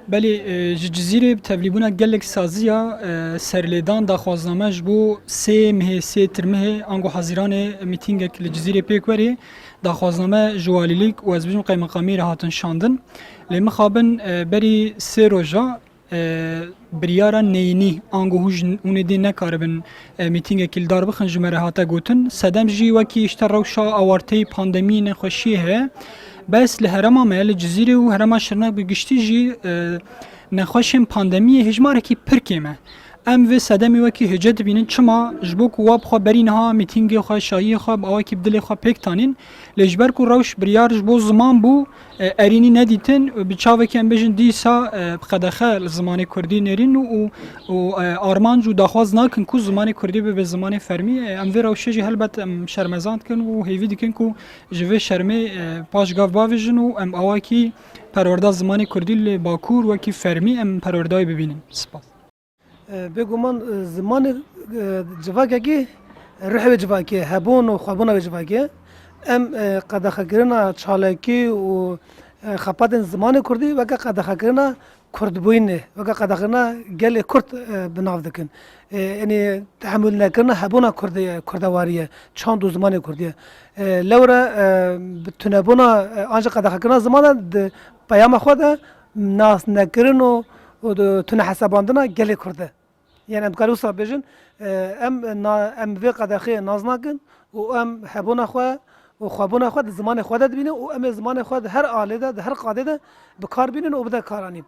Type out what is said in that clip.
بله جزیره تبلیغونه گلک سازیا سرلیدان داخوازنامه جبو سه مه سه ترمه آنگو حزیران میتینگ که جزیره پیکوری داخوازنامه جوالیلیک و از بیشتر قیمقامی راحتن شاندن لیم خوابن بری سه روزا بریارا نینی آنگو هوج اوندی نکاربن میتینگ کل دار بخن جمره هاتا گوتن صدم جی وکی اشتراوشا آوارتی پاندمی نخوشیه بس لهرما مال جزیره و هرما شرناک بگشتی جی نخوشیم پاندمی هجماره کی پرکیمه ام و صدمی وکی هجت بینن چما جبوک واب خو برین ها میتینگ خو شایی خو با کی بدل خو پکتانین لجبر کو روش بریار جبو زمان بو ارینی ندیتن بچاو کم بجن دیسا بقدخه زمان کردی نرین و آرمان جو داخواز ناکن کو زمان کردی به زمان فرمی ام و روش جی هلبت شرمزاند کن و هیوی دیکن کو جوه شرمه پاش گاف باویجن و ام آواکی پرورده زمان کردی باکور وکی فرمی ام پروردای ببینن سپاس بگومان زمان جواگه کی رحب جواگه هبون و خوابون جواگه ام قدخه گرنا چالکی و خپات زمان کردی و که قدخه گرنا کرد بوینه و که قدخه گرنا گل کرد بناف دکن یعنی تحمل نکردن هبون کردواریه چند دو زمان کردیه لورا بتنبونا آنجا قدخه گرنا زمان پیام خود ناس نکردن و تن حساباندنا گل کرده يعني ام كانوا صابجن ام في قداخي نازناكن وام حبونا خو وخوابونا خو زمان خو ببینن و ام زمان خو هر آله ده هر قاده ده بکار بینن و بده کارانیم